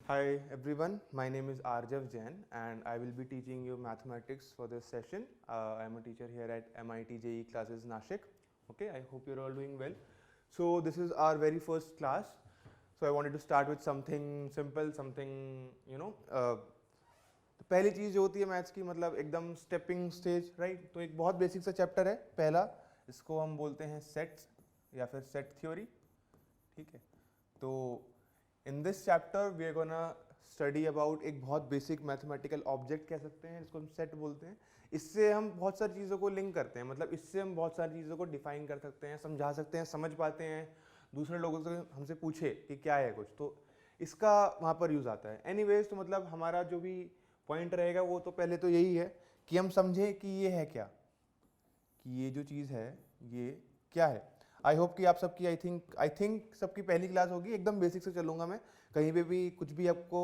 Hi everyone, my name is Arjav Jain and I will be teaching you mathematics for this session. I am a teacher here at MIT JEE Classes Nashik. Okay, I hope you're all doing well. So this is our very first class. So I wanted to start with something simple, something तो पहली चीज़ जो होती है maths की मतलब एकदम stepping stage right. तो एक बहुत बेसिक सा चैप्टर है पहला, इसको हम बोलते हैं सेट्स या फिर सेट थ्योरी. ठीक है, तो in this chapter we are gonna study about एक बहुत बेसिक मैथमेटिकल ऑब्जेक्ट कह सकते हैं जिसको हम सेट बोलते हैं. इससे हम बहुत सारी चीज़ों को लिंक करते हैं, मतलब इससे हम बहुत सारी चीज़ों को डिफाइन कर सकते हैं, समझा सकते हैं, समझ पाते हैं. दूसरे लोगों से हमसे पूछे कि क्या है कुछ, तो इसका वहाँ पर यूज़ आता है. एनीवेज, तो मतलब हमारा जो भी पॉइंट रहेगा वो तो पहले तो यही है कि हम समझें कि ये है क्या, कि ये जो चीज़ है ये क्या है. आई होप कि आप सबकी आई थिंक सबकी पहली क्लास होगी. एकदम बेसिक से चलूँगा मैं, कहीं पे भी कुछ भी आपको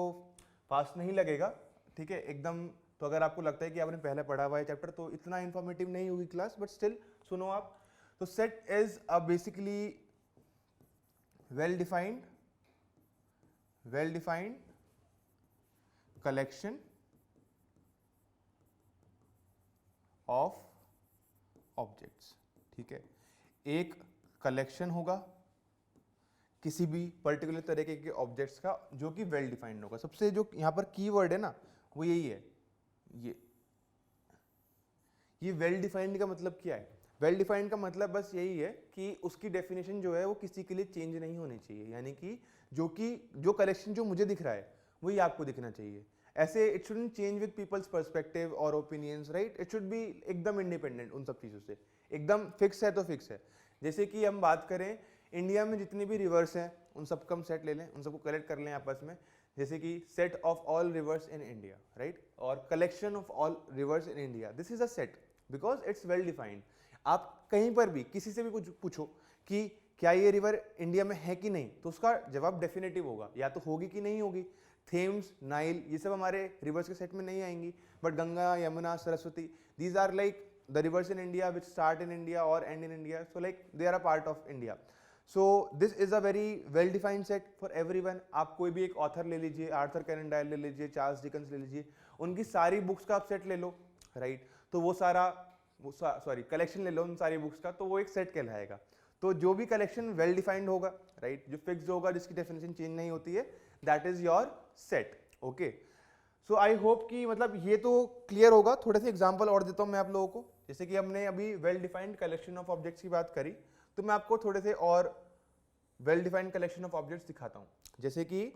फास्ट नहीं लगेगा. ठीक है एकदम. तो अगर आपको लगता है कि आपने पहले पढ़ा हुआ है चैप्टर तो इतना इन्फॉर्मेटिव नहीं होगी क्लास, बट स्टिल सुनो आप. तो set is a basically well defined collection of objects. ठीक है, एक कलेक्शन होगा किसी भी पर्टिकुलर तरीके के ऑब्जेक्ट्स का जो कि वेल डिफाइंड होगा. सबसे जो यहाँ पर कीवर्ड है ना वो यही है. ये वेल डिफाइंड का मतलब क्या है? वेल डिफाइंड का मतलब बस यही है कि उसकी डेफिनेशन जो है वो किसी के लिए चेंज नहीं होनी चाहिए. यानी कि जो कलेक्शन जो मुझे दिख रहा है वही आपको दिखना चाहिए. ऐसे it shouldn't change with people's perspective और opinions, right. It should be एकदम इंडिपेंडेंट उन सब चीज़ों से. एकदम फिक्स है तो फिक्स है. जैसे कि हम बात करें इंडिया में जितने भी रिवर्स हैं उन सबका हम सेट ले लें, उन सबको कलेक्ट कर लें आपस में. जैसे कि set of all rivers in India, right, और collection of all rivers in India. This is a set because it's well defined. आप कहीं पर भी किसी से भी कुछ पूछो कि क्या ये रिवर इंडिया में है कि नहीं, तो उसका जवाब डेफिनेटिव होगा, या तो होगी कि नहीं होगी. थेम्स, नाइल, ये सब हमारे रिवर्स के सेट में नहीं आएंगी, but Ganga, Yamuna, Saraswati, these are like the rivers in India which start in India or end in India, so like they are a part of India. So this is a very well defined set for everyone. आप कोई भी एक author ले लीजिए, Arthur cannon dial ले लीजिए, Charles Dickens ले लीजिए, उनकी सारी बुक्स का आप सेट ले लो, राइट. तो वो सारा कलेक्शन ले लो उन सारी बुक्स का, तो वो एक सेट कहलाएगा. तो जो भी कलेक्शन वेल डिफाइंड होगा, राइट, जो फिक्स्ड होगा, जिसकी डेफिनेशन चेंज नहीं होती है, that is your set. Okay, so I hope कि मतलब ये तो क्लियर होगा. थोड़े से एग्जांपल और देता हूं मैं आप लोगों को. जैसे कि हमने अभी well defined collection of objects की बात करी, तो मैं आपको थोड़े से और well defined collection of objects दिखाता हूं. जैसे कि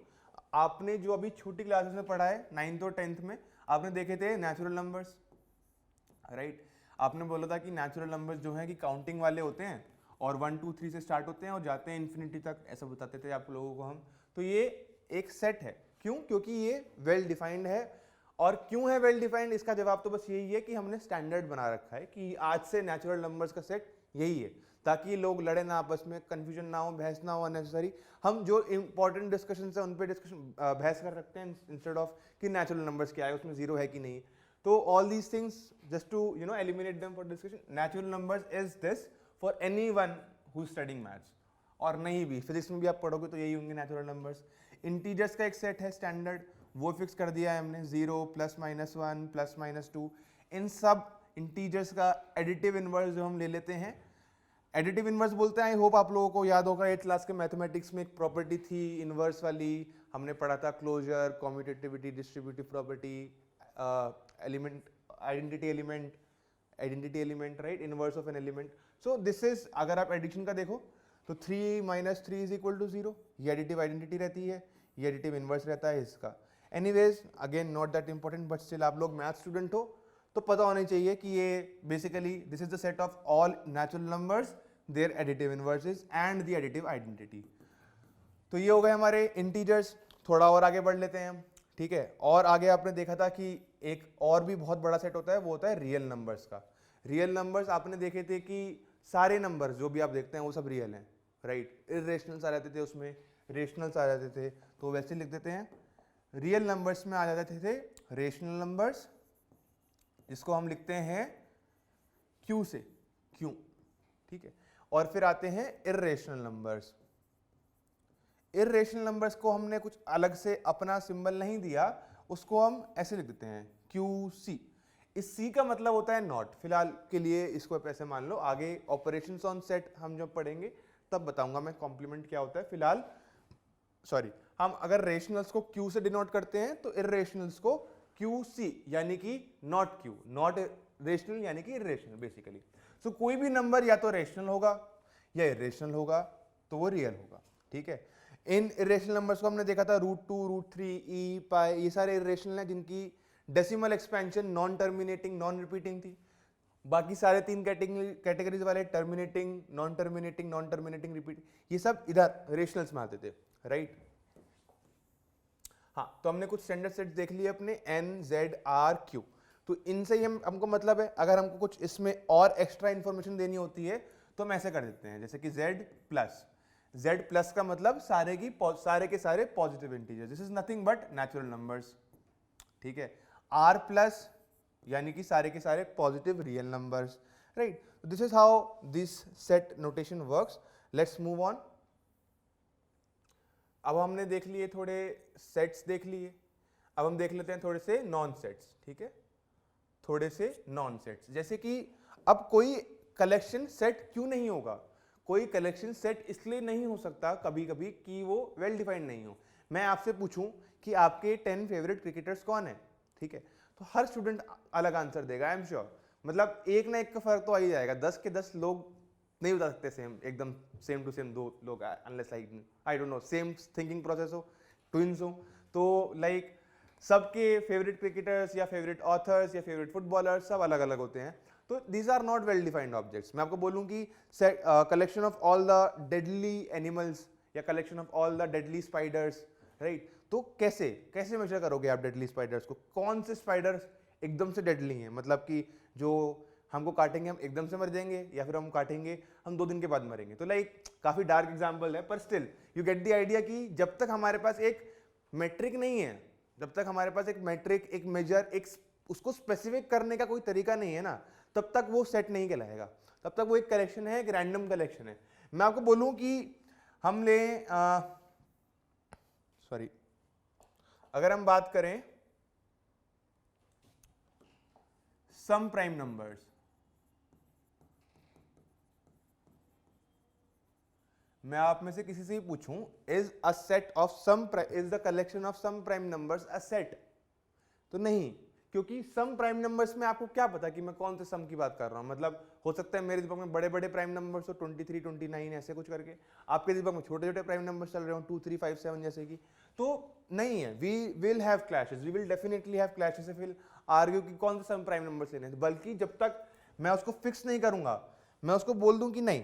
आपने जो अभी छोटी क्लासेस में पढ़ा है 9th और 10th में, आपने देखे थे नेचुरल नंबर्स, राइट. आपने बोला था कि नेचुरल नंबर्स जो है कि काउंटिंग वाले होते हैं और 1 2 3 से स्टार्ट होते हैं और जाते हैं इन्फिनिटी तक, ऐसा बताते थे आप लोगों को हम. तो ये एक सेट है. क्यों? क्योंकि ये वेल डिफाइंड है. और क्यों है वेल डिफाइंड, इसका जवाब तो बस यही है कि हमने स्टैंडर्ड बना रखा है कि आज से नेचुरल नंबर्स का सेट यही है, ताकि लोग लड़े ना आपस में, कंफ्यूजन ना हो, बहस ना हो अननेसेसरी. हम जो इंपॉर्टेंट डिस्कशन है उन पे डिस्कशन बहस कर सकते हैं इंस्टेड ऑफ कि नेचुरल नंबर्स क्या है, उसमें जीरो है कि नहीं. तो all these things just to eliminate them for discussion. Natural numbers is this for anyone who is studying maths. और नहीं भी फिजिक्स में भी आप पढ़ोगे तो यही होंगे नेचुरल नंबर्स. इंटीजर्स का एक सेट है स्टैंडर्ड, वो फिक्स कर दिया है हमने, 0 प्लस माइनस 1 प्लस माइनस 2. इन सब इंटीजर्स का एडिटिव इनवर्स जो हम ले लेते हैं, एडिटिव इनवर्स बोलते हैं. आई होप आप लोगों को याद होगा 8th क्लास के मैथमेटिक्स में एक प्रॉपर्टी थी इनवर्स वाली, हमने पढ़ा था closure, commutativity, distributive property, element, identity element, right, inverse of an element. So this is, अगर आप एडिशन का देखो तो 3 माइनस 3 इज इक्वल टू 0, ये एडिटिव आइडेंटिटी रहती है, ये एडिटिव इनवर्स रहता है इसका. Anyways again not that important, but still आप लोग मैथ स्टूडेंट हो तो पता होना चाहिए कि ये basically this is the set of all natural numbers, their additive inverses and the additive identity. तो ये हो गए हमारे इंटीजर्स. थोड़ा और आगे बढ़ लेते हैं हम, ठीक है. और आगे आपने देखा था कि एक और भी बहुत बड़ा सेट होता है, वो होता है रियल नंबर्स का. रियल नंबर्स आपने देखे थे कि सारे नंबर्स जो भी आप देखते हैं वो सब रियल हैं, राइट. इरेशनल्स आ जाते थे उसमें, रेशनल्स आ जाते थे, तो वैसे लिख देते हैं. रियल नंबर्स में आ जाते थे रेशनल नंबर्स, जिसको हम लिखते हैं क्यू से, क्यू, ठीक है. और फिर आते हैं इरेशनल नंबर्स. इर्रेशनल नंबर्स को हमने कुछ अलग से अपना सिंबल नहीं दिया, उसको हम ऐसे लिख देते हैं QC। इस C का मतलब होता है नॉट। फिलहाल के लिए इसको ऐसे मान लो, आगे ऑपरेशंस ऑन सेट हम जब पढ़ेंगे तब बताऊंगा मैं कॉम्प्लीमेंट क्या होता है। फिलहाल सॉरी, हम अगर रेशनल्स को Q से डिनोट करते हैं तो इर्रेशनल्स को QC यानी कि नॉट Q, नॉट रेशनल यानी कि इर्रेशनल बेसिकली। सो कोई भी नंबर या तो रेशनल होगा या इर्रेशनल होगा, तो वो रियल होगा, ठीक है। इन इर्रेशनल नंबर्स को हमने देखा था √2, √3, ई, पाई, ये सारे इर्रेशनल हैं जिनकी decimal expansion non terminating non repeating थी। बाकी सारे तीन कैटेगरीज वाले terminating non terminating non terminating repeat, ये सब इधर रेशनल्स में आते थे, राइट। हाँ, तो हमने कुछ स्टैंडर्ड सेट्स देख लिए अपने N, Z, R, Q। तो इनसे ही हमको मतलब है, अगर हमको कुछ इसमें और एक्स्ट्रा इंफॉर्मेशन देनी होती है तो हम ऐसे कर देते हैं, जैसे कि Z प्लस का मतलब सारे के सारे positive integer, this is nothing but natural numbers, ठीक है। R प्लस यानी कि सारे के सारे positive real numbers, right. This is how this set notation works. Let's move on. अब हमने देख लिए थोड़े सेट्स देख लिए, अब हम देख लेते हैं थोड़े से नॉन सेट्स, ठीक है। थोड़े से नॉन सेट्स, जैसे कि अब कोई कलेक्शन सेट क्यों नहीं होगा, कोई कलेक्शन सेट इसलिए नहीं हो सकता कभी कभी कि वो वेल डिफाइंड नहीं हो। मैं आपसे पूछूं कि आपके 10 फेवरेट क्रिकेटर्स कौन है, ठीक है, तो हर स्टूडेंट अलग आंसर देगा, आई एम श्योर। मतलब एक ना एक का फर्क तो आ ही जाएगा, 10 के 10 लोग नहीं बता सकते सेम, एकदम सेम टू सेम दो लोग, unless I don't know same thinking process हो, ट्विंस हो, तो लाइक सबके फेवरेट क्रिकेटर्स या फेवरेट ऑथर्स या फेवरेट फुटबॉलर्स सब अलग अलग होते हैं। तो these are not well defined objects. मैं आपको बोलूं कि collection of all the deadly animals या collection of all the deadly spiders, right, तो कैसे कैसे मेजर करोगे आप डेडली स्पाइडर्स को, कौन से स्पाइडर्स एकदम से डेडली हैं, मतलब कि जो हमको काटेंगे हम एकदम से मर जाएंगे, या फिर हम काटेंगे हम 2 दिन के बाद मरेंगे। तो लाइक काफी डार्क एग्जांपल है, पर still you get the idea कि जब तक हमारे पास एक मेट्रिक नहीं है, जब तक हमारे पास एक मेट्रिक, एक मेजर, एक उसको स्पेसिफिक करने का कोई तरीका नहीं है ना, तब तक वो सेट नहीं कहलाएगा, तब तक वो एक कलेक्शन है, एक रैंडम कलेक्शन है। मैं आपको बोलूं कि हम ले सॉरी, अगर हम बात करें सम प्राइम नंबर्स, मैं आप में से किसी से ही पूछूं is a set of some is the collection of some prime numbers a set, तो नहीं, क्योंकि सम प्राइम नंबर्स में आपको क्या पता कि मैं कौन से सम की बात कर रहा हूं। मतलब हो सकता है मेरे दिमाग में बड़े बड़े प्राइम नंबर्स हो 23, 29 ऐसे कुछ करके, आपके दिमाग में छोटे छोटे प्राइम नंबर्स चल रहे हो 2, 3, 5, 7 जैसे कि, तो नहीं है। We will have clashes, we will definitely have clashes, will argue कि कौन से सम प्राइम नंबर्स लेने हैं, बल्कि जब तक मैं उसको फिक्स नहीं करूंगा, मैं उसको बोल दूं कि नहीं,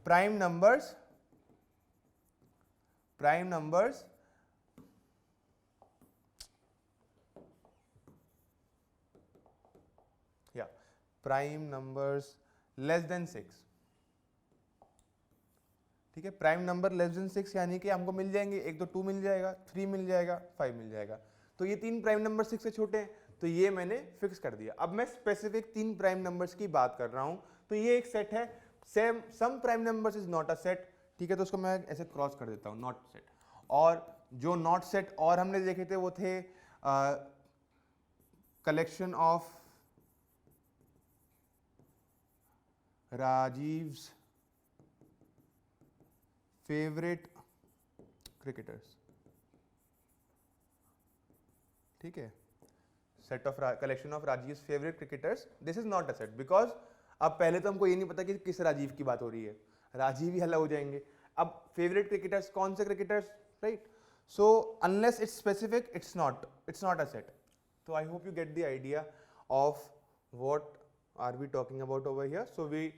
प्राइम नंबर्स या प्राइम नंबर्स लेस देन 6, ठीक है। प्राइम नंबर लेस देन 6 यानी कि हमको मिल जाएंगे, एक तो 2 मिल जाएगा, 3 मिल जाएगा, 5 मिल जाएगा, तो ये 3 प्राइम नंबर 6 से छोटे हैं, तो ये मैंने फिक्स कर दिया। अब मैं स्पेसिफिक 3 प्राइम नंबर्स की बात कर रहा हूं, तो ये एक सेट है। Same some prime numbers is not a set, ठीक है, तो उसको मैं ऐसे क्रॉस कर देता हूं, नॉट सेट। और जो नॉट सेट और हमने देखे थे वो थे collection of Rajiv's favourite cricketers, ठीक है, set of collection of Rajiv favourite cricketers, this is not a set, because अब पहले तो हमको ये नहीं पता कि किस राजीव की बात हो रही है, राजीव ही अलग हो जाएंगे। अब फेवरेट क्रिकेटर्स कौन से cricketers, right, so unless it's specific it's not a set. तो I hope you get the idea of what are we talking about over here. So we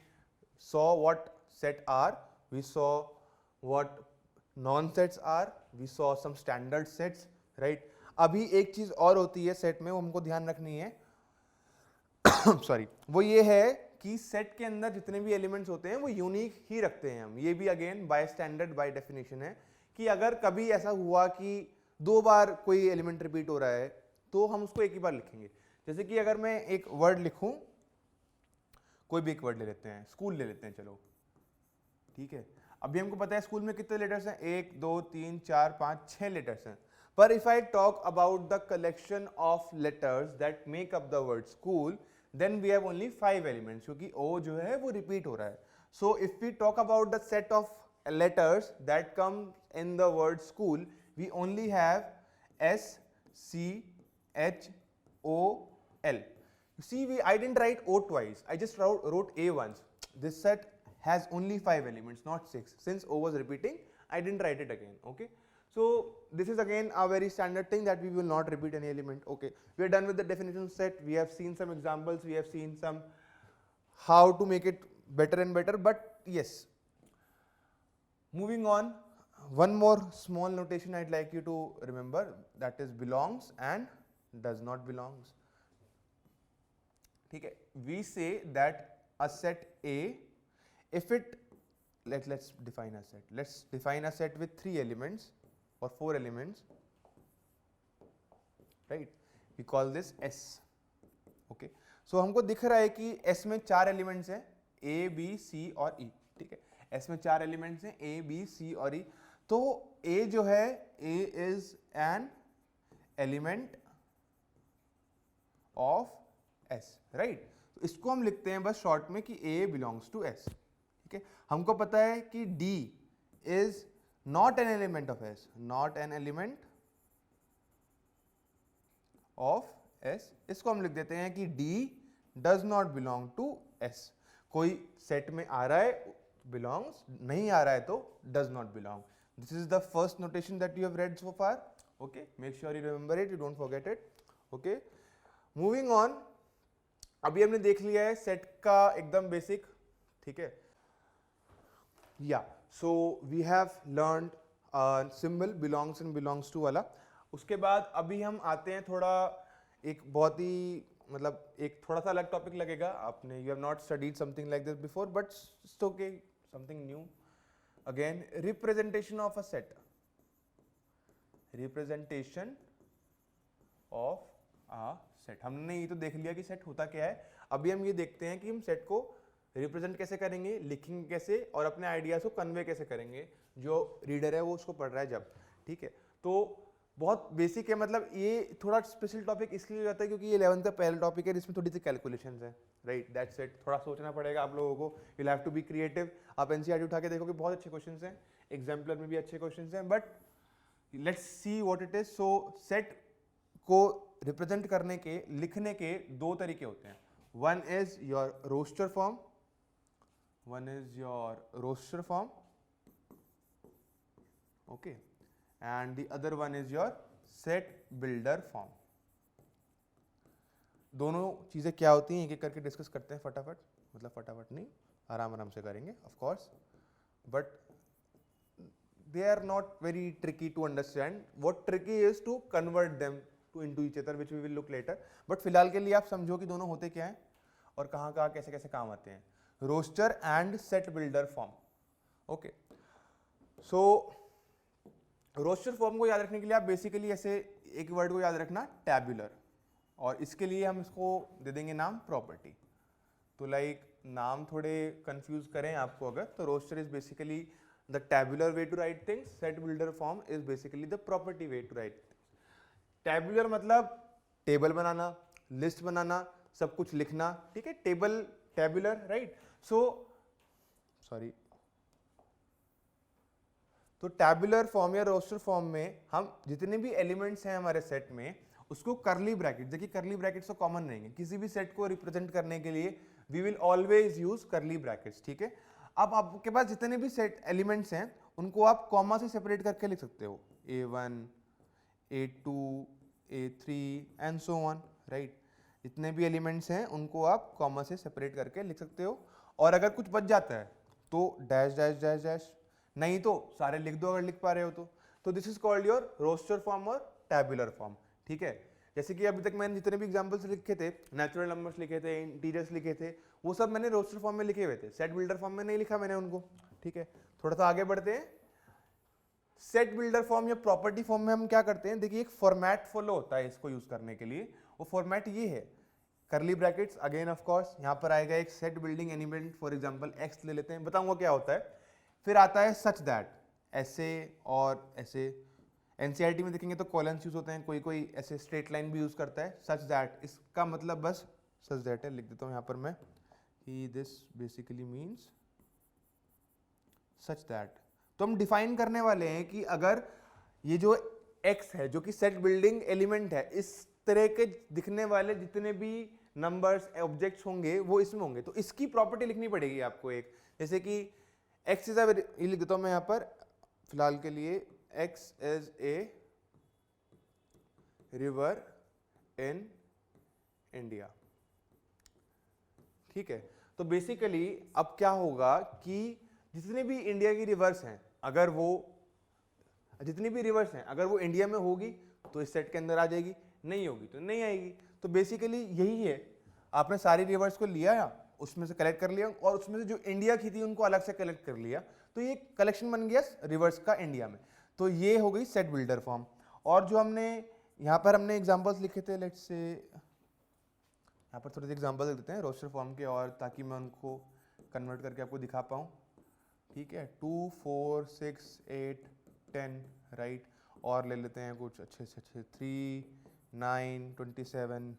saw what set are, we saw what non sets are, we saw some standard sets, right। अभी एक चीज और होती है set में, वो हमको ध्यान रखनी है सॉरी, वो ये है कि सेट के अंदर जितने भी एलिमेंट्स होते हैं वो यूनिक ही रखते हैं हम। ये भी again by standard by definition है कि अगर कभी ऐसा हुआ कि 2 बार कोई एलिमेंट रिपीट हो रहा है तो हम उसको एक ही बार लिखेंगे। जैसे कि अगर मैं एक वर्ड लिखूं, कोई भी एक वर्ड ले लेते हैं, स्कूल ले लेते हैं, चलो ठीक है। अभी हमको पता है स्कूल में कितने लेटर्स हैं, 1 2 3 4 5 6 लेटर्स हैं, पर if I talk about the collection of letters that make up the word school, then we have only 5 elements, क्योंकि ओ जो है वो रिपीट हो रहा है. So if we talk about the set of letters that come in the word school, we only have S, C, H, O, L. You see, I didn't write O twice, I just wrote A once. This set has only 5 elements, not 6. Since O was repeating, I didn't write it again. Okay, so this is again a very standard thing that we will not repeat any element. Okay, we are done with the definition set. We have seen some examples, we have seen some how to make it better and better, but yes, moving on, one more small notation I'd like you to remember, that is belongs and does not belongs. ठीक है, we say that a set A, if it, let's define a set. Let's define a set with 3 elements or 4 elements, right? We call this S. Okay, so हमको दिख रहा है कि S में 4 elements हैं, A, B, C और E. ठीक है, S में 4 एलिमेंट्स हैं, A, B, C और E. तो A जो है, A is an element of S, right? तो इसको हम लिखते हैं बस शॉर्ट में कि A belongs to S. ठीक है, हमको पता है कि D is not an element of S, not an element of S. इसको हम लिख देते हैं कि D does not belong to S. कोई सेट में आ रहा है belongs, नहीं आ रहा है तो does not belong. This is the first notation that you have read so far. Okay, make sure you remember it, you don't forget it. Okay, moving on, अभी हमने देख लिया है सेट का एकदम बेसिक. ठीक है, yeah, so we have learned symbol belongs and belongs to वाला. उसके बाद अभी हम आते हैं थोड़ा एक बहुत ही मतलब एक थोड़ा सा अलग टॉपिक लगेगा आपने, you have not studied something like this before, but it's okay, something new. Again, representation of a set. Representation of a set. हमने ये तो देख लिया कि सेट होता क्या है. अभी हम ये देखते हैं कि हम सेट को रिप्रेजेंट कैसे करेंगे, लिखेंगे कैसे और अपने आइडियाज को कन्वे कैसे करेंगे, जो रीडर है वो उसको पढ़ रहा है जब. ठीक है, तो बहुत बेसिक है, मतलब ये थोड़ा स्पेशल टॉपिक इसलिए हो जाता है क्योंकि ये 11th का पहला टॉपिक है जिसमें थोड़ी सी कैलकुलेशंस है, राइट? That's it. थोड़ा सोचना पड़ेगा आप लोगों को, you have to be creative. आप एनसीईआरटी उठा के देखोगे बहुत अच्छे क्वेश्चंस हैं, एग्जाम्पलर में भी अच्छे क्वेश्चंस हैं, but let's see what it is. So set को रिप्रेजेंट करने के, लिखने के 2 तरीके होते हैं. One is your roster form, one is your roster form, okay, and the other one is your set builder form. दोनों चीजें क्या होती हैं एक एक करके डिस्कस करते हैं फटाफट, मतलब फटाफट नहीं, आराम आराम से करेंगे of course, but they are not very tricky to understand. What tricky is to convert them to into each other, which we will look later. but फिलहाल के लिए आप समझो कि दोनों होते क्या हैं और कहाँ कैसे कैसे काम आते हैं. Roster and set builder form. Okay, so roster form को याद रखने के लिए आप बेसिकली ऐसे एक वर्ड को याद रखना, टैबुलर, और इसके लिए हम इसको दे देंगे नाम प्रॉपर्टी. तो लाइक नाम थोड़े कंफ्यूज करें आपको अगर, तो roster is basically the tabular way to write things, set builder form is basically the property way to write things. Tabular मतलब टेबल बनाना, लिस्ट बनाना, सब कुछ लिखना. ठीक है, table tabular, right? So sorry, तो टैबुलर फॉर्म या रोस्टर फॉर्म में हम जितने भी एलिमेंट्स हैं हमारे सेट में उसको करली ब्रैकेट, देखिए करली ब्रैकेट्स तो कॉमन रहेंगे किसी भी सेट को रिप्रेजेंट करने के लिए, we will always use curly brackets. ठीक है, अब आपके पास जितने भी सेट एलिमेंट्स हैं उनको आप कॉमा से सेपरेट करके लिख सकते हो, A1, A2, A3 and so on, right? जितने भी एलिमेंट्स हैं उनको आप कॉमा से सेपरेट करके लिख सकते हो, और अगर कुछ बच जाता है तो डैश डैश डैश डैश, नहीं तो सारे लिख दो अगर लिख पा रहे हो तो this is called your roster form और टैबुलर फॉर्म. ठीक है, जैसे कि अभी तक मैंने जितने भी एग्जांपल्स लिखे थे, नेचुरल नंबर्स लिखे थे, इंटीजर्स लिखे थे, वो सब मैंने रोस्टर फॉर्म में लिखे हुए थे, सेट बिल्डर फॉर्म में नहीं लिखा मैंने उनको. ठीक है, थोड़ा सा आगे बढ़ते हैं. सेट बिल्डर फॉर्म या प्रॉपर्टी फॉर्म में हम क्या करते हैं, देखिए एक फॉर्मेट फॉलो होता है इसको यूज करने के लिए. वो फॉर्मेट ये है, करली ब्रैकेट्स, अगेन ऑफ कोर्स यहाँ पर आएगा एक set building element, for example x ले लेते हैं, बताऊंगा क्या होता है. फिर आता है सच दैट, ऐसे और ऐसे। एनसीईआरटी में देखेंगे तो कॉलन्स यूज होते हैं, कोई कोई ऐसे स्ट्रेट लाइन भी यूज करता है। सच दैट इसका मतलब बस सच दैट है, लिख देता हूँ यहाँ पर मैं कि this basically means such that. तो हम डिफाइन करने वाले हैं कि अगर ये जो x है जो कि सेट बिल्डिंग एलिमेंट है, इस तरह के दिखने वाले जितने भी नंबर्स ऑब्जेक्ट्स होंगे वो इसमें होंगे, तो इसकी प्रॉपर्टी लिखनी पड़ेगी आपको एक। जैसे कि x इज ये लिख देता हूं मैं यहाँ पर फिलहाल के लिए, x is a river in India. ठीक है, तो बेसिकली अब क्या होगा कि जितने भी इंडिया की रिवर्स हैं, अगर वो जितनी भी रिवर्स हैं अगर वो इंडिया में होगी तो इस सेट के अंदर आ जाएगी, नहीं होगी तो नहीं आएगी। तो बेसिकली यही है, आपने सारी रिवर्स को लिया, उसमें से कलेक्ट कर लिया और उसमें से जो इंडिया की थी उनको अलग से कलेक्ट कर लिया, तो ये कलेक्शन बन गया रिवर्स का इंडिया में। तो ये हो गई सेट बिल्डर फॉर्म। और जो हमने यहाँ पर हमने एग्जाम्पल्स लिखे थे, लेट्स से यहाँ पर थोड़े से एग्जाम्पल लिख देते हैं रोस्टर फॉर्म के, और ताकि मैं उनको कन्वर्ट करके आपको दिखा पाऊँ। ठीक है, 2 4 6 8 10 राइट, और ले लेते हैं कुछ अच्छे से अच्छे 3 9 27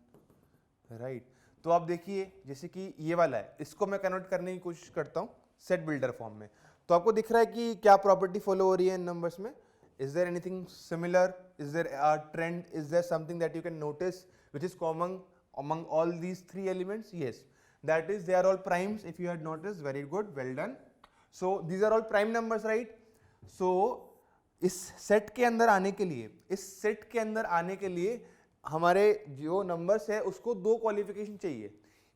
राइट। तो आप देखिए जैसे कि ये वाला है, इसको मैं कन्वर्ट करने की कोशिश करता हूँ सेट बिल्डर फॉर्म में। तो आपको दिख रहा है कि क्या प्रॉपर्टी फॉलो हो रही है इन नंबर्स में। Is there anything similar, is there a trend, is there something that you can notice which is common among all these three elements? Yes, that is they are all primes. If you had noticed, very good, well done. So these are all prime numbers, right? So इस set के अंदर आने के लिए, इस set के अंदर आने के लिए हमारे जो नंबर्स है उसको दो क्वालिफिकेशन चाहिए।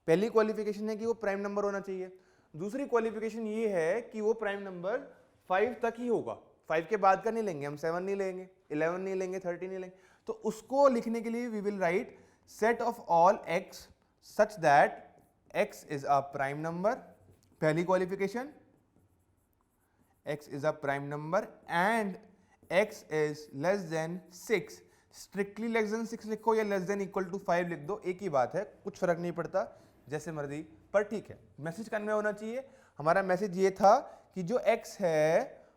पहली क्वालिफिकेशन है कि वो प्राइम नंबर होना चाहिए, दूसरी क्वालिफिकेशन ये है कि वो प्राइम नंबर 5 तक ही होगा, 5 के बाद का नहीं लेंगे हम, 7 नहीं लेंगे, 11 नहीं लेंगे, 13 नहीं लेंगे। तो उसको लिखने के लिए we will write set of all x such that x is a prime number, पहली qualification x is a prime number and x is less than 6, strictly less than 6 लिखो या less than equal to 5 लिख दो, एक ही बात है, कुछ फर्क नहीं पड़ता, जैसे मर्जी, पर ठीक है मैसेज कन्वे होना चाहिए। हमारा मैसेज ये था कि जो x है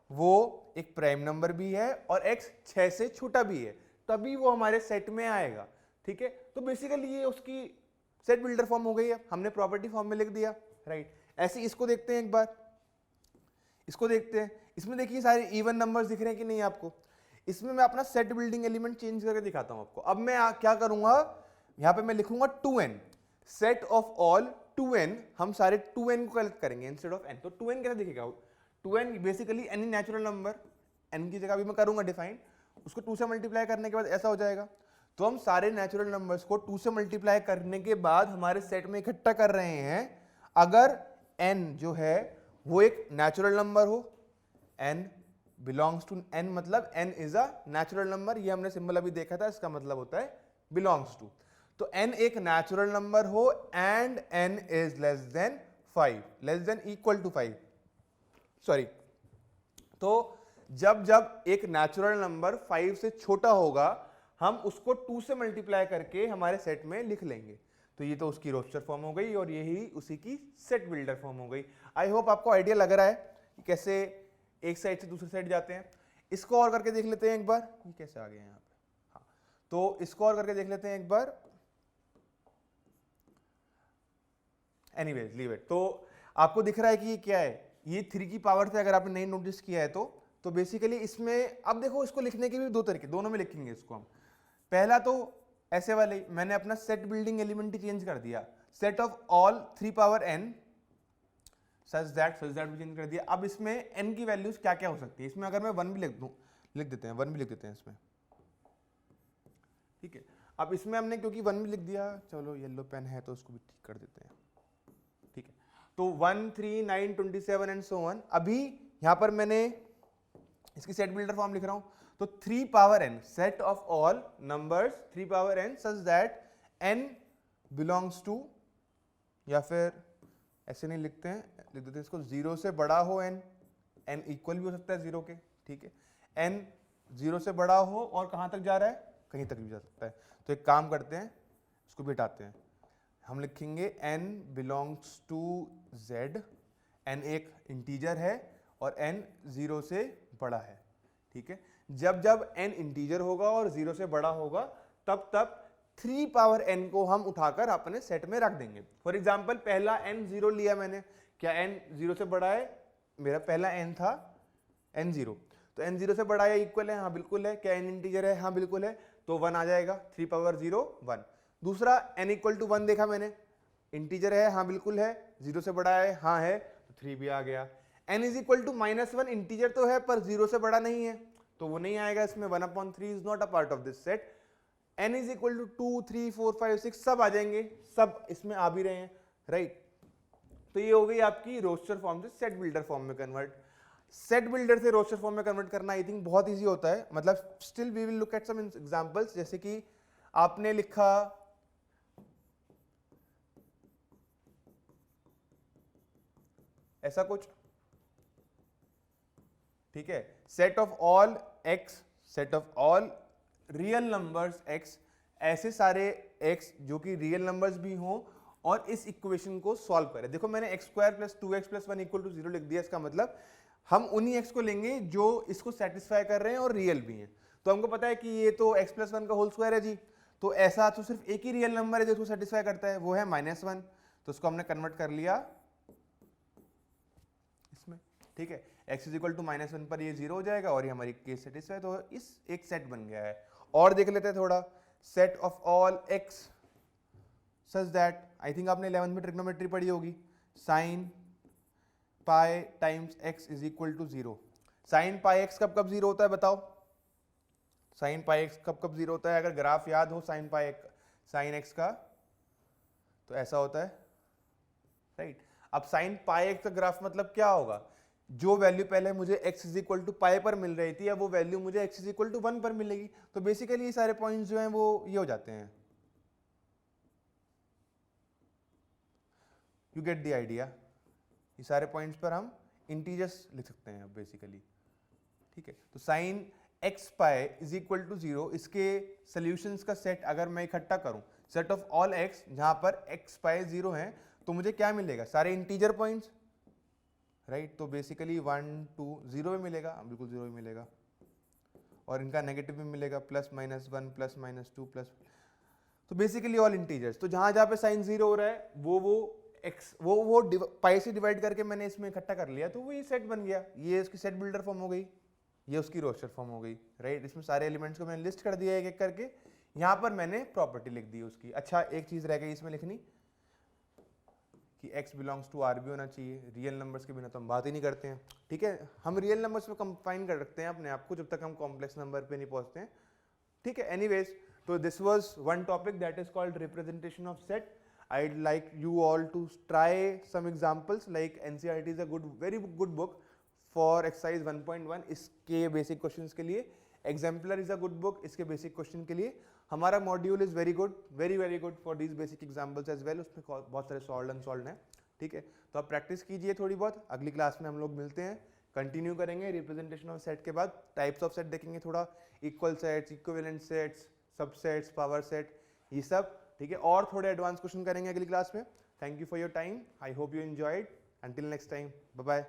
वो एक प्राइम नंबर भी है और x 6 से छोटा भी है, तभी वो हमारे सेट में आएगा। ठीक है, तो बेसिकली ये उसकी सेट बिल्डर फॉर्म हो गई है, हमने प्रॉपर्टी फॉर्म में लिख दिया राइट। ऐसे इसको देखते हैं एक बार, इसको देखते हैं, इसमें देखिए सारे इवन नंबर्स दिख रहे हैं कि नहीं आपको। इसमें मैं अपना सेट बिल्डिंग एलिमेंट चेंज करके दिखाता हूं आपको। अब मैं क्या करूंगा, यहां पे मैं लिखूंगा 2n, set of all 2n, हम सारे 2n को कलेक्ट करेंगे इंस्टेड ऑफ n। तो 2n कैसे दिखेगा, 2n basically any natural number, n की जगह भी मैं करूंगा डिफाइन, उसको 2 से मल्टीप्लाई करने के बाद ऐसा हो जाएगा। तो हम सारे नेचुरल नंबर्स को 2 से मल्टीप्लाई करने के बाद हमारे सेट में इकट्ठा कर रहे हैं। अगर n जो है वो एक नेचुरल नंबर हो, n बिलोंग्स टू n, मतलब n is a natural number, ये हमने सिंबल अभी देखा था, इसका मतलब होता है बिलोंग्स टू। तो n एक नेचुरल नंबर हो and n is less than 5, less than equal to 5, sorry. तो जब जब एक नेचुरल नंबर 5 से छोटा होगा हम उसको 2 से मल्टीप्लाई करके हमारे सेट में लिख लेंगे। तो ये तो उसकी रोस्टर फॉर्म हो गई और यही उसी की सेट बिल्डर फॉर्म हो गई। आई होप आपको आइडिया लग रहा है कि कैसे एक साइड से दूसरी साइड जाते हैं। इसको और करके देख लेते हैं एक बार, ये कैसे आ गए यहाँ पे। हाँ, तो इसको और करके देख लेते हैं एक बार। Anyways leave it. तो आपको दिख रहा है कि ये क्या है, ये 3 की पावर से, अगर आपने नहीं नोटिस किया है तो बेसिकली इसमें अब देखो, इसको लिखने के भी दो तरीके, दोनों में लिखेंगे इसको हम। पहला तो ऐसे वाले, मैंने अपना सेट बिल्डिंग एलिमेंट ही चेंज कर दिया, set of all 3 power n such that भी चेंज कर दिया। अब इसमें n की वैल्यूज क्या क्या हो सकती है, इसमें अगर मैं 1 भी लिख देते हैं, 1 भी लिख देते हैं इसमें। ठीक है, अब इसमें हमने क्योंकि 1 भी लिख दिया, चलो येलो पेन है तो उसको भी ठीक कर देते हैं। ठीक है, तो 1 3 9 27 एंड सो ऑन। अभी यहां पर मैंने इसकी सेट बिल्डर फॉर्म लिख रहा हूं, तो 3 power n, set of all numbers 3 power n such that n belongs to, या फिर ऐसे नहीं लिखते हैं, लिख देते हैं इसको 0 से बड़ा हो n इक्वल भी हो सकता है 0 के। ठीक है, n 0 से बड़ा हो और कहां तक जा रहा है, कहीं तक भी जा सकता है। तो एक काम करते हैं, इसको भी हटाते हैं, हम लिखेंगे n belongs to z, n एक इंटीजर है और n 0 से बड़ा है, ठीक है। जब जब n इंटीजर होगा और 0 से बड़ा होगा तब तब 3 पावर n को हम उठाकर अपने सेट में रख देंगे। फॉर एग्जाम्पल पहला n 0 लिया मैंने, क्या n 0 से बड़ा है? मेरा पहला n था n 0, तो n 0 से बड़ा है, इक्वल है, हाँ बिल्कुल है। क्या n इंटीजर है? हाँ बिल्कुल है, तो 1 आ जाएगा, 3 पावर 0 1। दूसरा n इक्वल टू 1 देखा मैंने, इंटीजर है, हाँ बिल्कुल है, 0 से बड़ा है, हाँ है, तो 3 भी आ गया। n is equal to -1, integer तो है पर 0 से बड़ा नहीं है, तो वो नहीं आएगा इसमें, 1/3 is not a part of this set. n is equal to 2 3 4 5 6 सब आ जाएंगे, सब इसमें आ भी रहे हैं, राइट। तो ये हो गई आपकी रोस्टर फॉर्म से सेट बिल्डर फॉर्म में कन्वर्ट। सेट बिल्डर से रोस्टर फॉर्म में कन्वर्ट करना आई थिंक बहुत इजी होता है, मतलब still we will look at some examples. जैसे कि आपने लिखा ऐसा कुछ, ठीक है, set of all x, set of all real numbers x, ऐसे सारे x जो कि रियल नंबर्स भी हों और इस इक्वेशन को सॉल्व करें। देखो मैंने x² + 2x + 1 = 0 लिख दिया, इसका मतलब हम उन्हीं x को लेंगे जो इसको सेटिस्फाई कर रहे हैं और रियल भी हैं। तो हमको पता है कि ये तो x + 1 का होल स्क्वायर है जी, तो ऐसा तो सिर्फ एक ही रियल नंबर है जो इसको सेटिस्फाई करता है, वो है -1, तो उसको हमने कन्वर्ट कर लिया इसमें, ठीक है। x = -1 पर ये 0 हो जाएगा और ये हमारी केस सेटिस्फाई, तो इस एक सेट बन गया है। और देख लेते हैं थोड़ा, set of all x such that, I think आपने 11th में ट्रिग्नोमेट्री पढ़ी होगी, sin पाई टाइम्स x = 0। sin पाई x कब कब 0 होता है बताओ? sin पाई x कब कब 0 होता है? अगर ग्राफ याद हो sin x का, तो ऐसा होता है, राइट। अब sin पाई x का ग्राफ मतलब क्या होगा? जो वैल्यू पहले मुझे x = पाई पर मिल रही थी, अब वो वैल्यू मुझे x = 1 पर मिलेगी। तो बेसिकली ये सारे पॉइंट्स जो हैं वो ये हो जाते हैं, यू गेट द आइडिया। ये सारे पॉइंट्स पर हम इंटीजर्स लिख सकते हैं अब बेसिकली, ठीक है। तो sin x पाई = 0, इसके सॉल्यूशंस का सेट अगर मैं इकट्ठा करूं, सेट ऑफ ऑल x, जहां पर x पाई 0 है, तो मुझे क्या मिलेगा? सारे इंटीजर पॉइंट्स, राइट। तो बेसिकली 1 2 0 भी मिलेगा, बिल्कुल 0 भी मिलेगा, और इनका नेगेटिव भी मिलेगा, +-1 +-2 प्लस, तो बेसिकली ऑल इंटीजर्स। तो जहां जहां पे साइन 0 हो रहा है वो x वो पाई से डिवाइड करके मैंने इसमें इकट्ठा कर लिया, तो वो ये सेट बन गया, ये उसकी सेट बिल्डर फॉर्म हो गई, ये उसकी रोस्टर फॉर्म हो गई, राइट। इसमें सारे एलिमेंट्स को मैंने लिस्ट कर दिया एक एक करके, यहाँ पर मैंने प्रॉपर्टी लिख दी उसकी। अच्छा एक चीज रह गई इसमें लिखनी, कि x बिलोंग्स टू R भी होना चाहिए, रियल नंबर्स के बिना तो हम बात ही नहीं करते हैं, ठीक है। हम रियल नंबर्स में कंफाइन कर रखते हैं अपने आप को जब तक हम कॉम्प्लेक्स नंबर पे नहीं पहुंचते हैं, ठीक है। एनीवेज, तो this was one topic that is called representation of set. I'd like you all to try some examples, like NCERT is a very good book for exercise 1.1 इसके basic questions के लिए, Exemplar is a good book इसके basic question के लिए। हमारा module is very good, very good for these basic examples as well, उसमें बहुत सारे सॉल्व अनसॉल्व हैं, ठीक है। तो आप प्रैक्टिस कीजिए थोड़ी बहुत, अगली क्लास में हम लोग मिलते हैं, कंटिन्यू करेंगे रिप्रेजेंटेशन ऑफ सेट के बाद, टाइप्स ऑफ सेट देखेंगे थोड़ा, equal sets, equivalent sets, subsets, power set, ये सब, ठीक है। और थोड़े एडवांस क्वेश्चन करेंगे अगली क्लास में। Thank you for your time, I hope you enjoyed, until next time, bye bye.